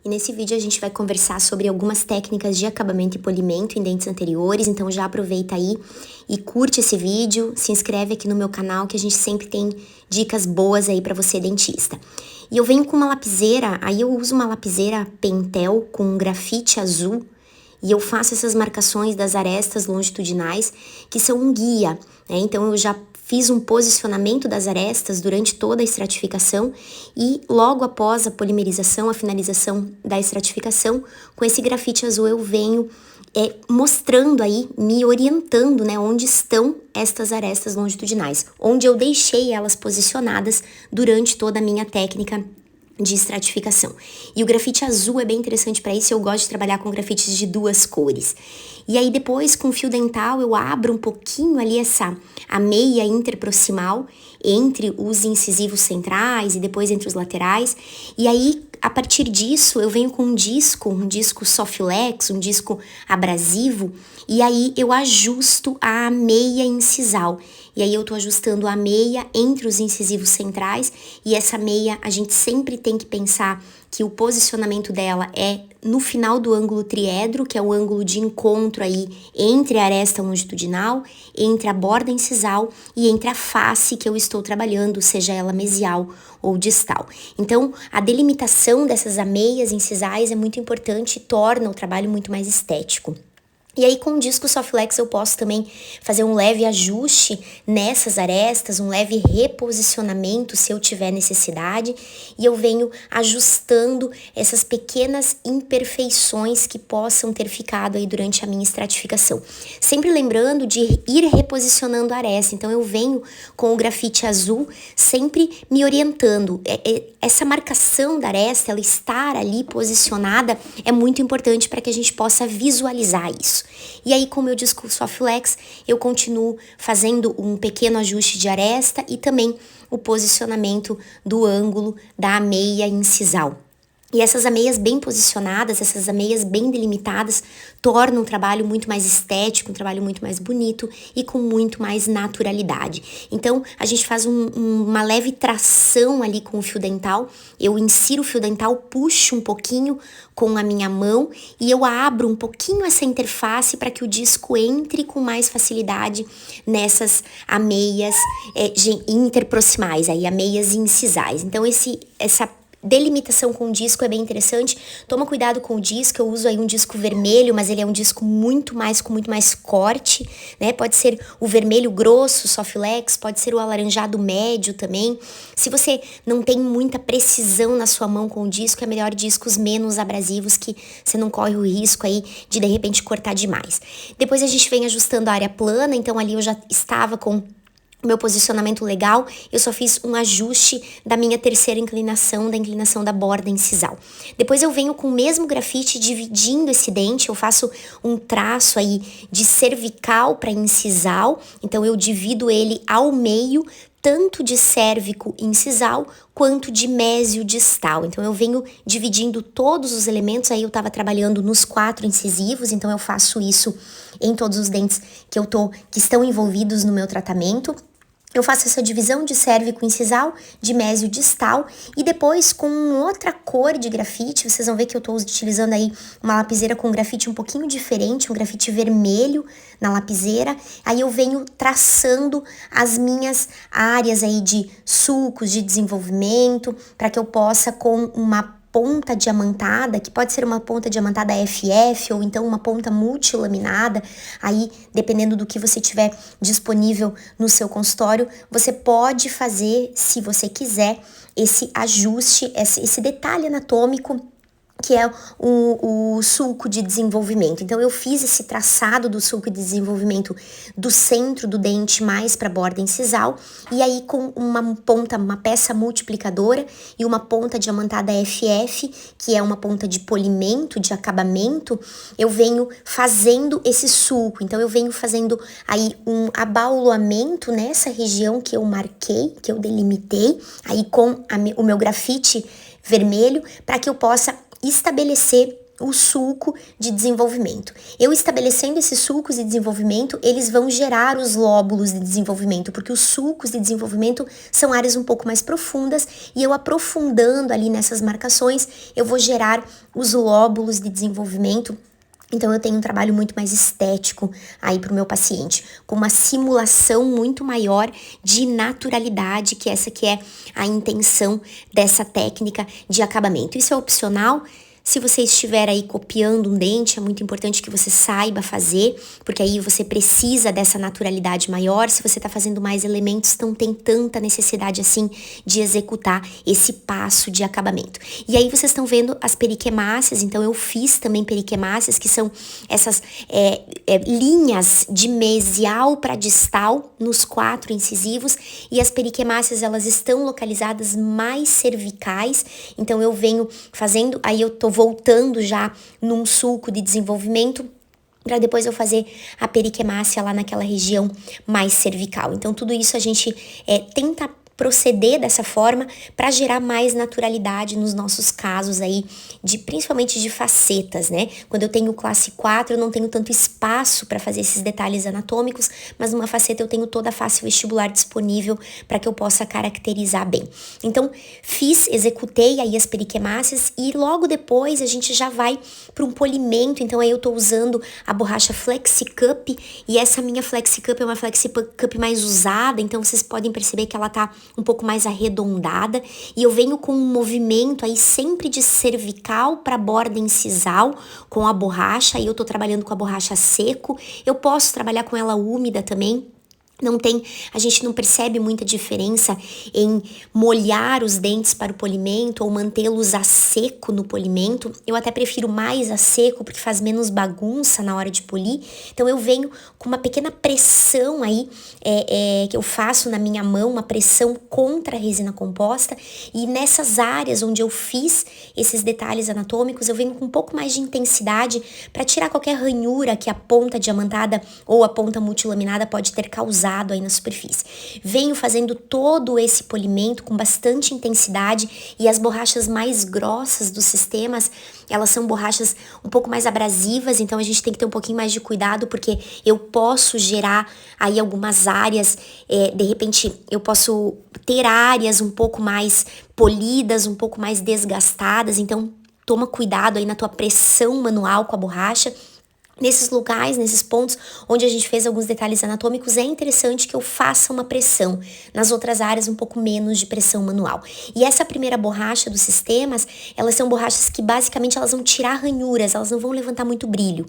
E nesse vídeo a gente vai conversar sobre algumas técnicas de acabamento e polimento em dentes anteriores, então já aproveita aí e curte esse vídeo, se inscreve aqui no meu canal que a gente sempre tem dicas boas aí pra você dentista. E eu venho com uma lapiseira, aí eu uso uma lapiseira Pentel com grafite azul e eu faço essas marcações das arestas longitudinais que são um guia, né? Então eu já fiz um posicionamento das arestas durante toda a estratificação e logo após a polimerização, a finalização da estratificação, com esse grafite azul eu venho mostrando aí, me orientando, né, onde estão estas arestas longitudinais, onde eu deixei elas posicionadas durante toda a minha técnica de estratificação. E o grafite azul é bem interessante para isso, eu gosto de trabalhar com grafites de duas cores. E aí depois com fio dental eu abro um pouquinho ali a meia interproximal entre os incisivos centrais e depois entre os laterais. E aí a partir disso eu venho com um disco Soflex, um disco abrasivo, e aí eu ajusto a meia incisal. E aí eu tô ajustando a meia entre os incisivos centrais, e essa meia a gente sempre tem que pensar que o posicionamento dela é no final do ângulo triedro, que é o ângulo de encontro aí entre a aresta longitudinal, entre a borda incisal e entre a face que eu estou trabalhando, seja ela mesial ou distal. Então, a delimitação dessas ameias incisais é muito importante e torna o trabalho muito mais estético. E aí com o disco Soflex eu posso também fazer um leve ajuste nessas arestas, um leve reposicionamento se eu tiver necessidade, e eu venho ajustando essas pequenas imperfeições que possam ter ficado aí durante a minha estratificação. Sempre lembrando de ir reposicionando a aresta, então eu venho com o grafite azul sempre me orientando. Essa marcação da aresta, ela estar ali posicionada, é muito importante para que a gente possa visualizar isso. E aí com o meu disco Soflex eu continuo fazendo um pequeno ajuste de aresta e também o posicionamento do ângulo da ameia incisal. E essas ameias bem posicionadas, essas ameias bem delimitadas, tornam um trabalho muito mais estético, um trabalho muito mais bonito e com muito mais naturalidade. Então, a gente faz uma leve tração ali com o fio dental, eu insiro o fio dental, puxo um pouquinho com a minha mão e eu abro um pouquinho essa interface para que o disco entre com mais facilidade nessas ameias interproximais, aí ameias incisais. Então, essa delimitação com o disco é bem interessante. Toma cuidado com o disco, eu uso aí um disco vermelho, mas ele é um disco com muito mais corte, né? Pode ser o vermelho grosso, Soflex, pode ser o alaranjado médio também. Se você não tem muita precisão na sua mão com o disco, é melhor discos menos abrasivos, que você não corre o risco aí de repente cortar demais. Depois a gente vem ajustando a área plana, então ali eu já estava com meu posicionamento legal, eu só fiz um ajuste da minha terceira inclinação, da inclinação da borda incisal. Depois eu venho com o mesmo grafite dividindo esse dente, eu faço um traço aí de cervical para incisal, então eu divido ele ao meio, tanto de cérvico incisal quanto de mésio distal. Então eu venho dividindo todos os elementos, aí eu estava trabalhando nos 4 incisivos, então eu faço isso em todos os dentes que estão envolvidos no meu tratamento. Eu faço essa divisão de cérvico incisal, de mésio distal, e depois com outra cor de grafite, vocês vão ver que eu estou utilizando aí uma lapiseira com grafite um pouquinho diferente, um grafite vermelho na lapiseira, aí eu venho traçando as minhas áreas aí de sulcos, de desenvolvimento, para que eu possa com uma ponta diamantada, que pode ser uma ponta diamantada FF ou então uma ponta multilaminada, aí dependendo do que você tiver disponível no seu consultório, você pode fazer, se você quiser, esse ajuste, esse detalhe anatômico que é o sulco de desenvolvimento. Então eu fiz esse traçado do sulco de desenvolvimento do centro do dente mais para a borda incisal, e aí com uma peça multiplicadora e uma ponta diamantada FF, que é uma ponta de polimento, de acabamento, eu venho fazendo esse sulco. Então eu venho fazendo aí um abauloamento nessa região que eu marquei, que eu delimitei, aí com o meu grafite vermelho, para que eu possa estabelecer o sulco de desenvolvimento. Eu estabelecendo esses sulcos de desenvolvimento, eles vão gerar os lóbulos de desenvolvimento, porque os sulcos de desenvolvimento são áreas um pouco mais profundas, e eu aprofundando ali nessas marcações, eu vou gerar os lóbulos de desenvolvimento. Então eu tenho um trabalho muito mais estético aí para o meu paciente, com uma simulação muito maior de naturalidade, que essa que é a intenção dessa técnica de acabamento. Isso é opcional. Se você estiver aí copiando um dente, é muito importante que você saiba fazer, porque aí você precisa dessa naturalidade maior. Se você está fazendo mais elementos, não tem tanta necessidade assim de executar esse passo de acabamento. E aí vocês estão vendo as periquemáceas, então eu fiz também periquemáceas, que são essas linhas de mesial para distal nos 4 incisivos, e as periquemáceas elas estão localizadas mais cervicais, então eu venho fazendo, aí eu tô voltando já num sulco de desenvolvimento, para depois eu fazer a periquemácia lá naquela região mais cervical. Então tudo isso a gente tenta proceder dessa forma para gerar mais naturalidade nos nossos casos aí, principalmente de facetas, né? Quando eu tenho classe 4, eu não tenho tanto espaço para fazer esses detalhes anatômicos, mas numa faceta eu tenho toda a face vestibular disponível para que eu possa caracterizar bem. Então, executei aí as periquemáceas, e logo depois a gente já vai para um polimento. Então aí eu tô usando a borracha FlexiCup, e essa minha FlexiCup é uma FlexiCup mais usada, então vocês podem perceber que ela tá um pouco mais arredondada, e eu venho com um movimento aí sempre de cervical para borda incisal com a borracha. Aí eu tô trabalhando com a borracha seco, eu posso trabalhar com ela úmida também. A gente não percebe muita diferença em molhar os dentes para o polimento ou mantê-los a seco no polimento. Eu até prefiro mais a seco, porque faz menos bagunça na hora de polir. Então eu venho com uma pequena pressão aí, que eu faço na minha mão, uma pressão contra a resina composta, e nessas áreas onde eu fiz esses detalhes anatômicos, eu venho com um pouco mais de intensidade para tirar qualquer ranhura que a ponta diamantada ou a ponta multilaminada pode ter causado aí na superfície. Venho fazendo todo esse polimento com bastante intensidade, e as borrachas mais grossas dos sistemas, elas são borrachas um pouco mais abrasivas, então a gente tem que ter um pouquinho mais de cuidado, porque eu posso gerar aí algumas áreas, de repente eu posso ter áreas um pouco mais polidas, um pouco mais desgastadas, então toma cuidado aí na tua pressão manual com a borracha. Nesses lugares, nesses pontos onde a gente fez alguns detalhes anatômicos, é interessante que eu faça uma pressão. Nas outras áreas, um pouco menos de pressão manual. E essa primeira borracha dos sistemas, elas são borrachas que basicamente elas vão tirar ranhuras, elas não vão levantar muito brilho.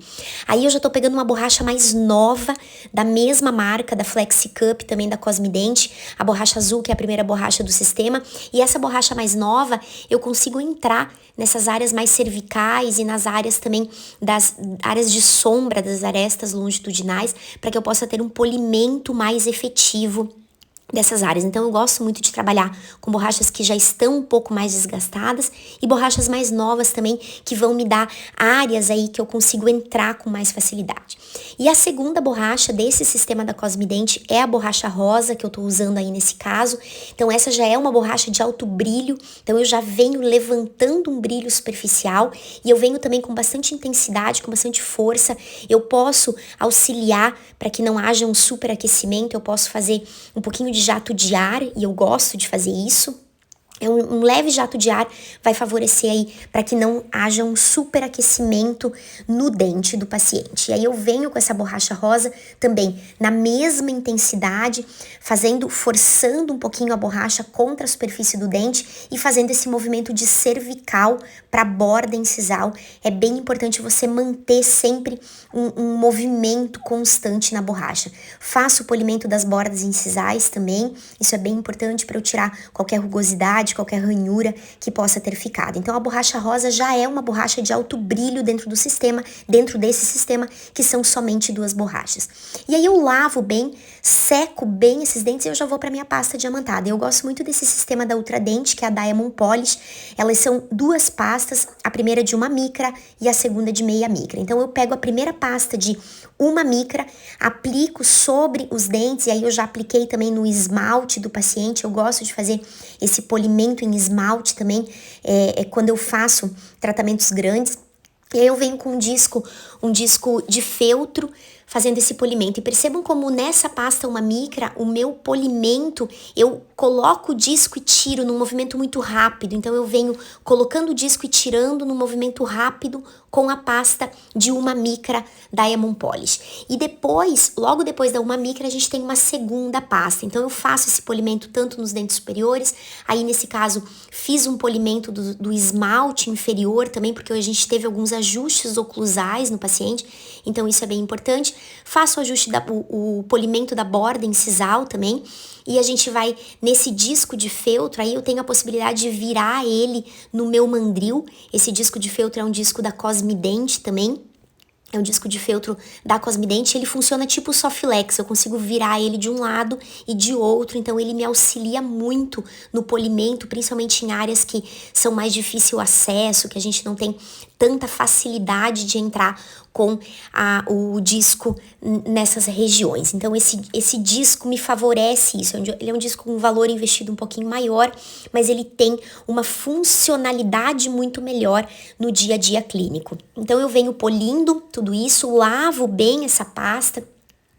Aí eu já tô pegando uma borracha mais nova, da mesma marca, da FlexiCup, também da Cosmident, a borracha azul, que é a primeira borracha do sistema. E essa borracha mais nova, eu consigo entrar nessas áreas mais cervicais e nas áreas também das áreas de sombra das arestas longitudinais, para que eu possa ter um polimento mais efetivo dessas áreas. Então eu gosto muito de trabalhar com borrachas que já estão um pouco mais desgastadas, e borrachas mais novas também, que vão me dar áreas aí que eu consigo entrar com mais facilidade. E a segunda borracha desse sistema da Cosmident é a borracha rosa, que eu tô usando aí nesse caso. Então essa já é uma borracha de alto brilho, então eu já venho levantando um brilho superficial, e eu venho também com bastante intensidade, com bastante força. Eu posso auxiliar para que não haja um superaquecimento, eu posso fazer um pouquinho de jato de ar, e eu gosto de fazer isso. Um leve jato de ar vai favorecer aí para que não haja um superaquecimento no dente do paciente. E aí eu venho com essa borracha rosa também na mesma intensidade, forçando um pouquinho a borracha contra a superfície do dente e fazendo esse movimento de cervical para a borda incisal. É bem importante você manter sempre um movimento constante na borracha. Faço o polimento das bordas incisais também, isso é bem importante para eu tirar qualquer rugosidade, qualquer ranhura que possa ter ficado. Então a borracha rosa já é uma borracha de alto brilho dentro desse sistema, que são somente 2 borrachas. E aí eu lavo bem, seco bem esses dentes, e eu já vou para minha pasta diamantada. Eu gosto muito desse sistema da Ultradent, que é a Diamond Polish. Elas são 2 pastas, a primeira de 1 micra e a segunda de meia micra. Então eu pego a primeira pasta de 1 micra, aplico sobre os dentes, e aí eu já apliquei também no esmalte do paciente. Eu gosto de fazer esse polimento em esmalte também, quando eu faço tratamentos grandes. E aí eu venho com um disco de feltro, fazendo esse polimento. E percebam como nessa pasta Uma Micra, o meu polimento, eu coloco o disco e tiro num movimento muito rápido. Então eu venho colocando o disco e tirando num movimento rápido com a pasta de Uma Micra Diamond Polish. E depois, logo depois da Uma Micra, a gente tem uma segunda pasta. Então eu faço esse polimento tanto nos dentes superiores, aí nesse caso fiz um polimento do esmalte inferior também, porque a gente teve alguns ajustes oclusais no paciente, então isso é bem importante. Faço o ajuste, o polimento da borda incisal também, e a gente vai nesse disco de feltro, aí eu tenho a possibilidade de virar ele no meu mandril. Esse disco de feltro é um disco da Cosmident também. É um disco de feltro da Cosmident, ele funciona tipo Soflex, eu consigo virar ele de um lado e de outro, então ele me auxilia muito no polimento, principalmente em áreas que são mais difícil acesso, que a gente não tem tanta facilidade de entrar com o disco nessas regiões. Então esse disco me favorece isso, ele é um disco com um valor investido um pouquinho maior, mas ele tem uma funcionalidade muito melhor no dia a dia clínico. Então eu venho polindo tudo isso, lavo bem essa pasta,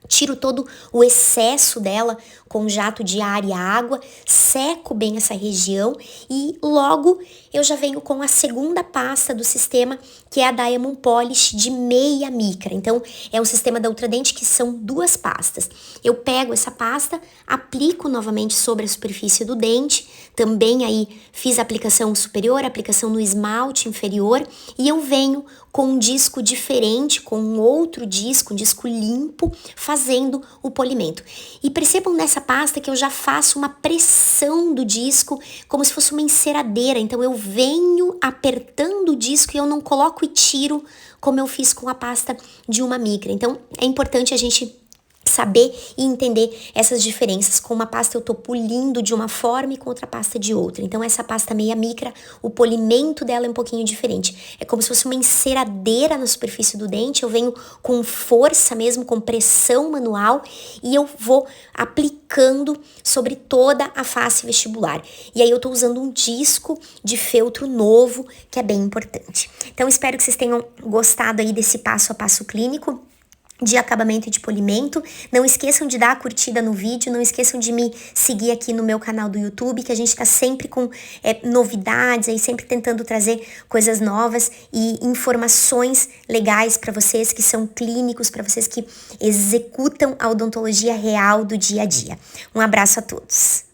tiro todo o excesso dela com jato de ar e água, seco bem essa região e logo eu já venho com a segunda pasta do sistema, que é a Diamond Polish de meia micra. Então, é um sistema da Ultradent que são duas pastas. Eu pego essa pasta, aplico novamente sobre a superfície do dente, também aí fiz a aplicação superior, a aplicação no esmalte inferior, e eu venho com um disco diferente, com um outro disco, um disco limpo, fazendo o polimento. E percebam nessa pasta que eu já faço uma pressão do disco, como se fosse uma enceradeira. Então eu venho apertando o disco e eu não coloco e tiro, como eu fiz com a pasta de Uma Micra. Então é importante a gente saber e entender essas diferenças. Com uma pasta eu tô polindo de uma forma e com outra pasta de outra. Então essa pasta meia micra, o polimento dela é um pouquinho diferente. É como se fosse uma enceradeira na superfície do dente. Eu venho com força mesmo, com pressão manual, e eu vou aplicando sobre toda a face vestibular. E aí eu tô usando um disco de feltro novo, que é bem importante. Então espero que vocês tenham gostado aí desse passo a passo clínico de acabamento e de polimento. Não esqueçam de dar a curtida no vídeo, não esqueçam de me seguir aqui no meu canal do YouTube, que a gente tá sempre com novidades, aí sempre tentando trazer coisas novas e informações legais para vocês que são clínicos, para vocês que executam a odontologia real do dia a dia. Um abraço a todos.